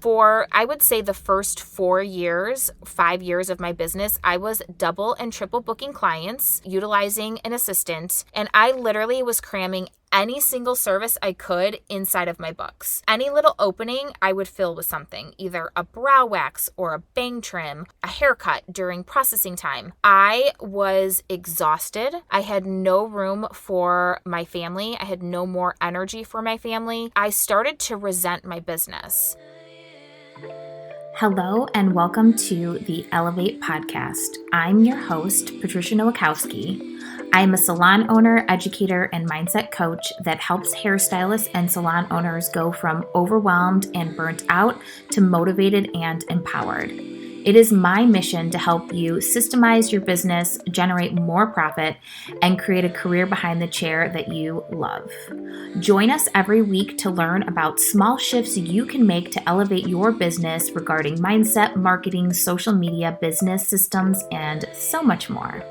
For, I would say, the first 5 years of my business, I was double and triple booking clients, utilizing an assistant, and I literally was cramming any single service I could inside of my books. Any little opening I would fill with something, either a brow wax or a bang trim, a haircut during processing time. I was exhausted. I had no room for my family. I had no more energy for my family. I started to resent my business. Hello and welcome to the Elevate podcast. I'm your host, Patricia Nowakowski. I'm a salon owner, educator, and mindset coach that helps hairstylists and salon owners go from overwhelmed and burnt out to motivated and empowered. It is my mission to help you systemize your business, generate more profit, and create a career behind the chair that you love. Join us every week to learn about small shifts you can make to elevate your business regarding mindset, marketing, social media, business systems, and so much more.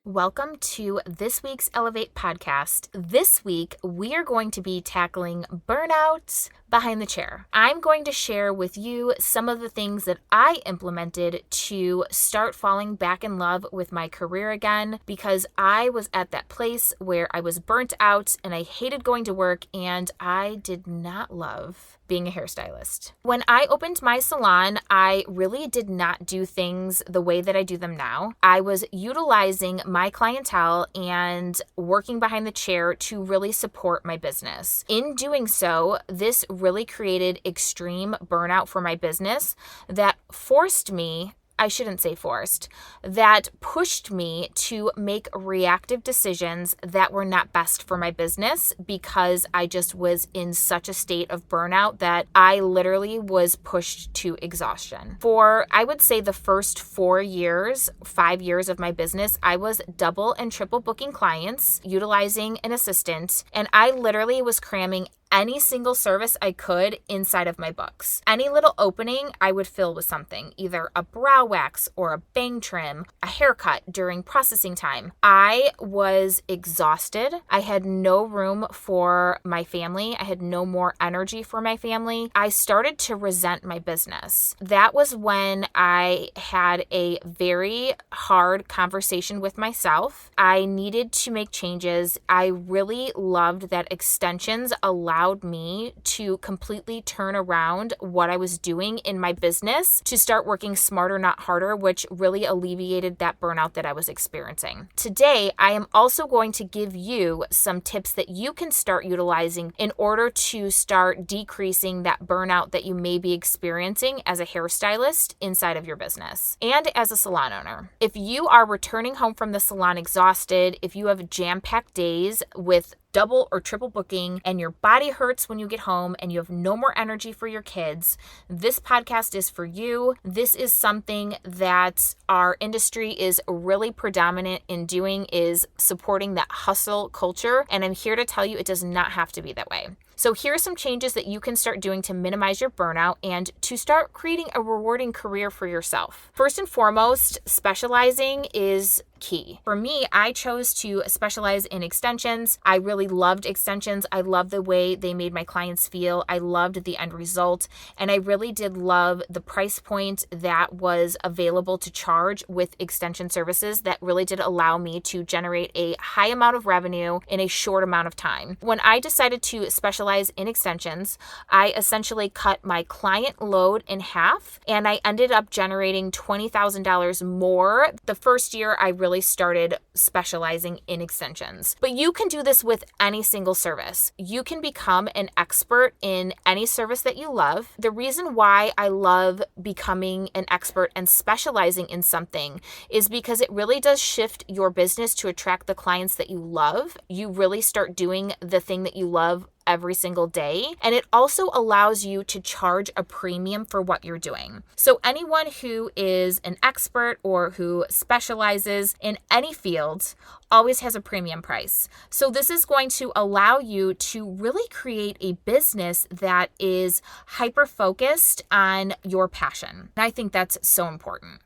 Welcome to this week's Elevate podcast. This week, we are going to be tackling burnout behind the chair. I'm going to share with you some of the things that I implemented to start falling back in love with my career again, because I was at that place where I was burnt out and I hated going to work and I did not love being a hairstylist. When I opened my salon, I really did not do things the way that I do them now. I was utilizing my clientele and working behind the chair to really support my business. In doing so, this really created extreme burnout for my business that forced me, I shouldn't say forced, that pushed me to make reactive decisions that were not best for my business because I just was in such a state of burnout that I literally was pushed to exhaustion. For, I would say, the first 5 years of my business, I was double and triple booking clients, utilizing an assistant, and I literally was cramming any single service I could inside of my books. Any little opening I would fill with something, either a brow wax or a bang trim, a haircut during processing time. I was exhausted. I had no room for my family. I had no more energy for my family. I started to resent my business. That was when I had a very hard conversation with myself. I needed to make changes. I really loved that extensions allowed me to completely turn around what I was doing in my business to start working smarter, not harder, which really alleviated that burnout that I was experiencing. Today, I am also going to give you some tips that you can start utilizing in order to start decreasing that burnout that you may be experiencing as a hairstylist inside of your business and as a salon owner. If you are returning home from the salon exhausted, if you have jam-packed days with double or triple booking and your body hurts when you get home and you have no more energy for your kids, this podcast is for you. This is something that our industry is really predominant in doing, is supporting that hustle culture. And I'm here to tell you it does not have to be that way. So here are some changes that you can start doing to minimize your burnout and to start creating a rewarding career for yourself. First and foremost, specializing is key. For me, I chose to specialize in extensions. I really loved extensions. I loved the way they made my clients feel. I loved the end result. And I really did love the price point that was available to charge with extension services that really did allow me to generate a high amount of revenue in a short amount of time. When I decided to specialize in extensions, I essentially cut my client load in half and I ended up generating $20,000 more the first year I really started specializing in extensions. But you can do this with any single service. You can become an expert in any service that you love. The reason why I love becoming an expert and specializing in something is because it really does shift your business to attract the clients that you love. You really start doing the thing that you love every single day. And it also allows you to charge a premium for what you're doing. So anyone who is an expert or who specializes in any field always has a premium price. So this is going to allow you to really create a business that is hyper-focused on your passion. And I think that's so important.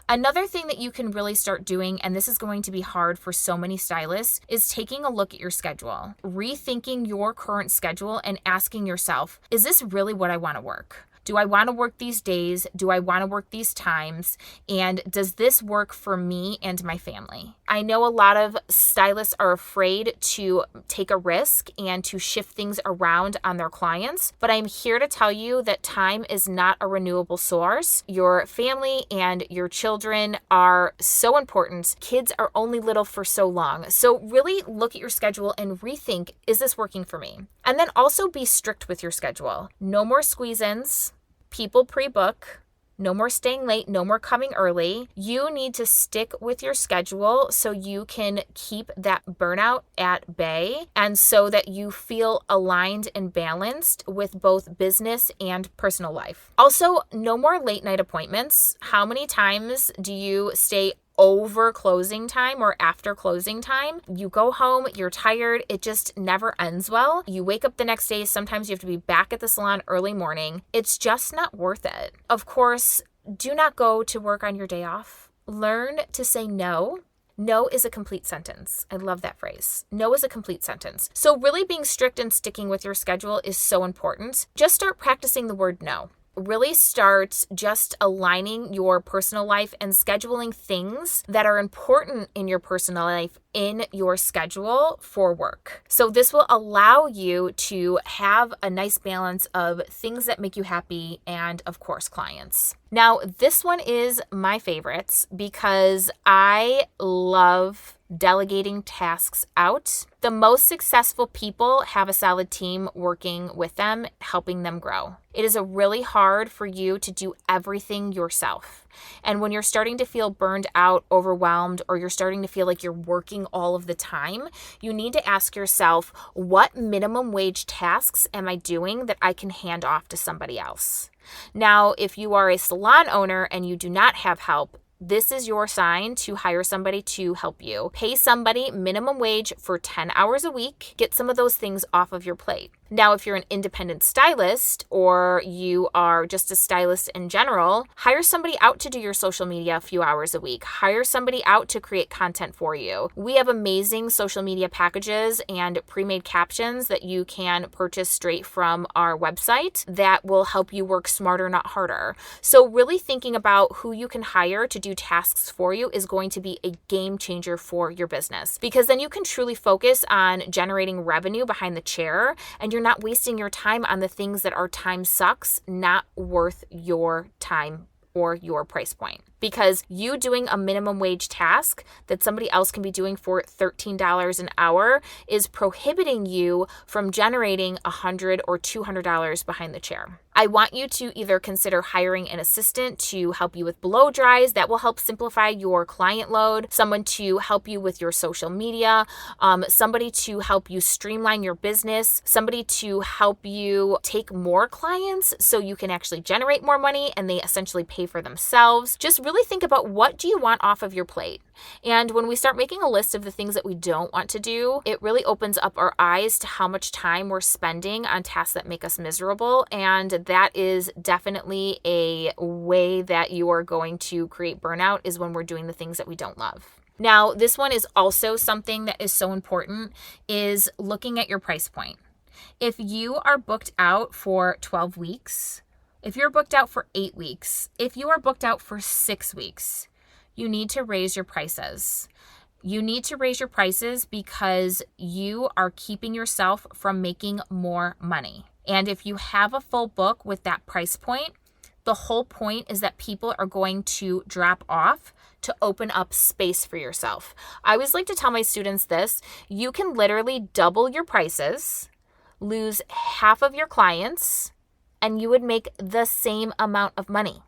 Another thing that you can really start doing, and this is going to be hard for so many stylists, is taking a look at your schedule, rethinking your current schedule and asking yourself, is this really what I want to work? Do I want to work these days? Do I want to work these times? And does this work for me and my family? I know a lot of stylists are afraid to take a risk and to shift things around on their clients, but I'm here to tell you that time is not a renewable source. Your family and your children are so important. Kids are only little for so long. So really look at your schedule and rethink, is this working for me? And then also be strict with your schedule. No more squeeze-ins. People pre-book, no more staying late, no more coming early. You need to stick with your schedule so you can keep that burnout at bay and so that you feel aligned and balanced with both business and personal life. Also, no more late night appointments. How many times do you stay over closing time or after closing time? You go home, you're tired, it just never ends well. You wake up the next day, sometimes you have to be back at the salon early morning. It's just not worth it. Of course, do not go to work on your day off. Learn to say no. No is a complete sentence. I love that phrase. No is a complete sentence. So really being strict and sticking with your schedule is so important. Just start practicing the word no. Really start just aligning your personal life and scheduling things that are important in your personal life in your schedule for work. So this will allow you to have a nice balance of things that make you happy and, of course, clients. Now, this one is my favorites because I love delegating tasks out. The most successful people have a solid team working with them, helping them grow. It is really hard for you to do everything yourself. And when you're starting to feel burned out, overwhelmed, or you're starting to feel like you're working all of the time, you need to ask yourself, what minimum wage tasks am I doing that I can hand off to somebody else? Now, if you are a salon owner and you do not have help, this is your sign to hire somebody to help you. Pay somebody minimum wage for 10 hours a week. Get some of those things off of your plate. Now, if you're an independent stylist or you are just a stylist in general, hire somebody out to do your social media a few hours a week. Hire somebody out to create content for you. We have amazing social media packages and pre-made captions that you can purchase straight from our website that will help you work smarter, not harder. So really thinking about who you can hire to do tasks for you is going to be a game changer for your business, because then you can truly focus on generating revenue behind the chair and you're not wasting your time on the things that are time sucks, not worth your time or your price point. Because you doing a minimum wage task that somebody else can be doing for $13 an hour is prohibiting you from generating $100 or $200 behind the chair. I want you to either consider hiring an assistant to help you with blow dries. That will help simplify your client load. Someone to help you with your social media. Somebody to help you streamline your business. Somebody to help you take more clients so you can actually generate more money and they essentially pay for themselves. Just really think about, what do you want off of your plate? And when we start making a list of the things that we don't want to do, it really opens up our eyes to how much time we're spending on tasks that make us miserable. And that is definitely a way that you are going to create burnout, is when we're doing the things that we don't love. Now, this one is also something that is so important, is looking at your price point. If you are booked out for 12 weeks, if you're booked out for 8 weeks, if you are booked out for 6 weeks, you need to raise your prices. You need to raise your prices because you are keeping yourself from making more money. And if you have a full book with that price point, the whole point is that people are going to drop off to open up space for yourself. I always like to tell my students this: you can literally double your prices, lose half of your clients, and you would make the same amount of money.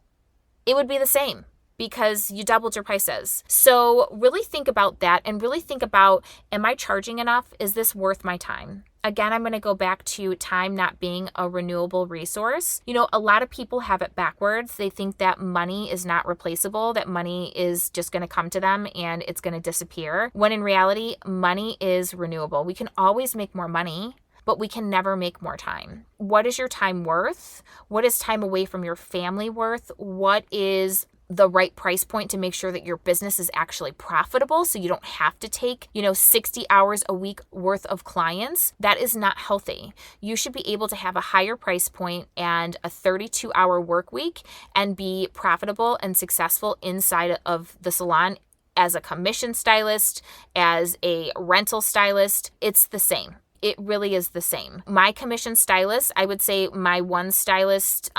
It would be the same because you doubled your prices. So really think about that and really think about, am I charging enough? Is this worth my time? Again, I'm going to go back to time not being a renewable resource. You know, a lot of people have it backwards. They think that money is not replaceable, that money is just going to come to them and it's going to disappear. When in reality, money is renewable. We can always make more money, but we can never make more time. What is your time worth? What is time away from your family worth? What is the right price point to make sure that your business is actually profitable so you don't have to take, 60 hours a week worth of clients. That is not healthy. You should be able to have a higher price point and a 32-hour work week and be profitable and successful inside of the salon as a commission stylist, as a rental stylist. It's the same. It really is the same. My commission stylist, I would say my one stylist,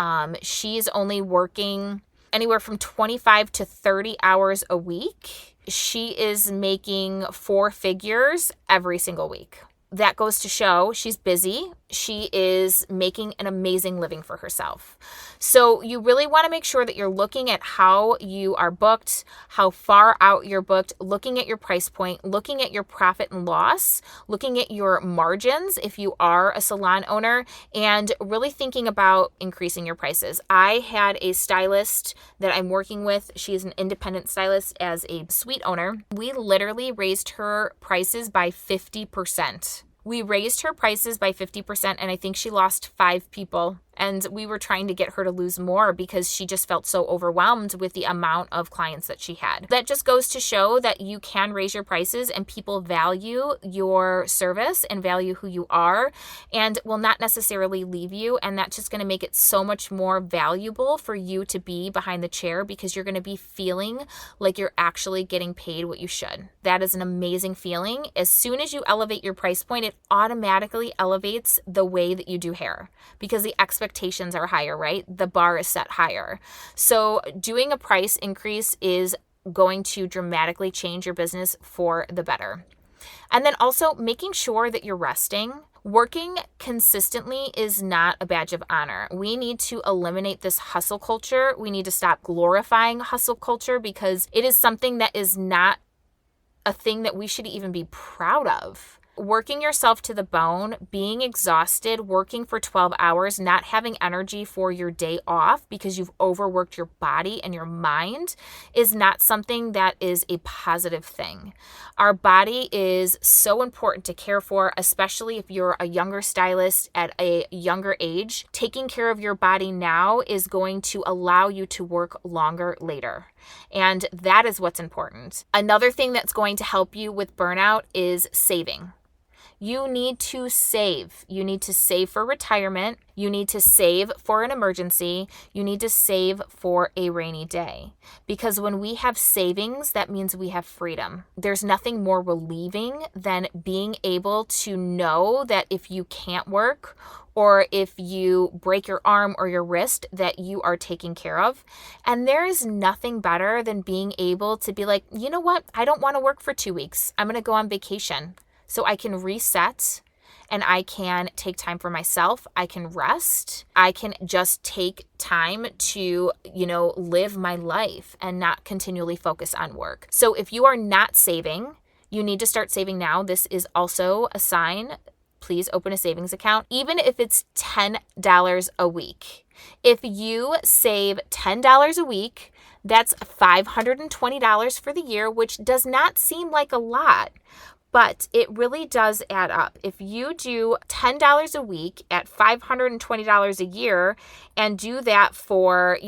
she's only working anywhere from 25 to 30 hours a week. She is making 4 figures every single week. That goes to show she's busy. She is making an amazing living for herself. So you really want to make sure that you're looking at how you are booked, how far out you're booked, looking at your price point, looking at your profit and loss, looking at your margins if you are a salon owner, and really thinking about increasing your prices. I had a stylist that I'm working with. She is an independent stylist as a suite owner. We literally raised her prices by 50%. We raised her prices by 50%, and I think she lost 5 people. And we were trying to get her to lose more because she just felt so overwhelmed with the amount of clients that she had. That just goes to show that you can raise your prices and people value your service and value who you are and will not necessarily leave you. And that's just going to make it so much more valuable for you to be behind the chair because you're going to be feeling like you're actually getting paid what you should. That is an amazing feeling. As soon as you elevate your price point, it automatically elevates the way that you do hair because the expectations are higher, right? The bar is set higher. So doing a price increase is going to dramatically change your business for the better. And then also making sure that you're resting. Working consistently is not a badge of honor. We need to eliminate this hustle culture. We need to stop glorifying hustle culture because it is something that is not a thing that we should even be proud of. Working yourself to the bone, being exhausted, working for 12 hours, not having energy for your day off because you've overworked your body and your mind is not something that is a positive thing. Our body is so important to care for, especially if you're a younger stylist at a younger age. Taking care of your body now is going to allow you to work longer later. And that is what's important. Another thing that's going to help you with burnout is saving. You need to save. You need to save for retirement. You need to save for an emergency. You need to save for a rainy day. Because when we have savings, that means we have freedom. There's nothing more relieving than being able to know that if you can't work or if you break your arm or your wrist, that you are taken care of. And there is nothing better than being able to be like, you know what? I don't want to work for 2 weeks. I'm going to go on vacation. So I can reset and I can take time for myself. I can rest. I can just take time to, live my life and not continually focus on work. So if you are not saving, you need to start saving now. This is also a sign. Please open a savings account, even if it's $10 a week. If you save $10 a week, that's $520 for the year, which does not seem like a lot. But it really does add up. If you do $10 a week at $520 a year and do that for,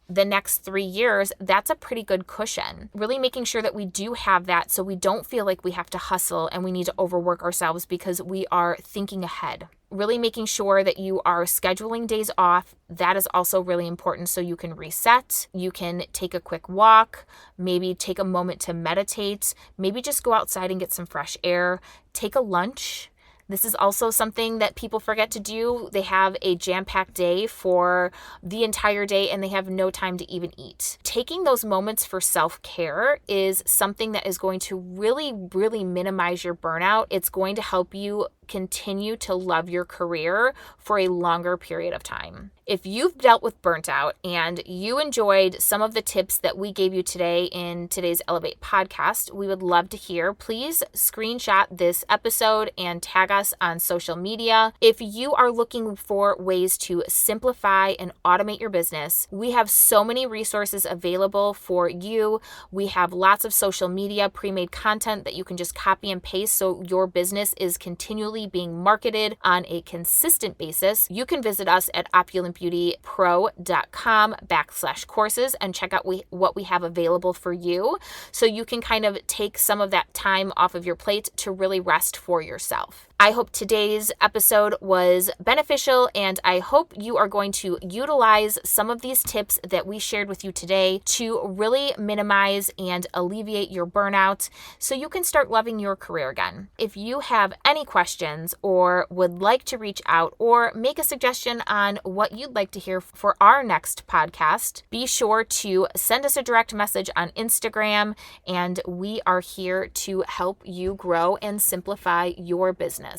the next 3 years, that's a pretty good cushion. Really making sure that we do have that so we don't feel like we have to hustle and we need to overwork ourselves because we are thinking ahead. Really making sure that you are scheduling days off. That is also really important so you can reset. You can take a quick walk, maybe take a moment to meditate, maybe just go outside and get some fresh air, take a lunch. This is also something that people forget to do. They have a jam-packed day for the entire day and they have no time to even eat. Taking those moments for self-care is something that is going to really, really minimize your burnout. It's going to help you continue to love your career for a longer period of time. If you've dealt with burnt out and you enjoyed some of the tips that we gave you today in today's Elevate podcast, we would love to hear. Please screenshot this episode and tag us us on social media. If you are looking for ways to simplify and automate your business, we have so many resources available for you. We have lots of social media pre-made content that you can just copy and paste so your business is continually being marketed on a consistent basis. You can visit us at opulentbeautypro.com/courses and check out what we have available for you, so you can kind of take some of that time off of your plate to really rest for yourself. I hope today's episode was beneficial, and I hope you are going to utilize some of these tips that we shared with you today to really minimize and alleviate your burnout so you can start loving your career again. If you have any questions or would like to reach out or make a suggestion on what you'd like to hear for our next podcast, be sure to send us a direct message on Instagram, and we are here to help you grow and simplify your business.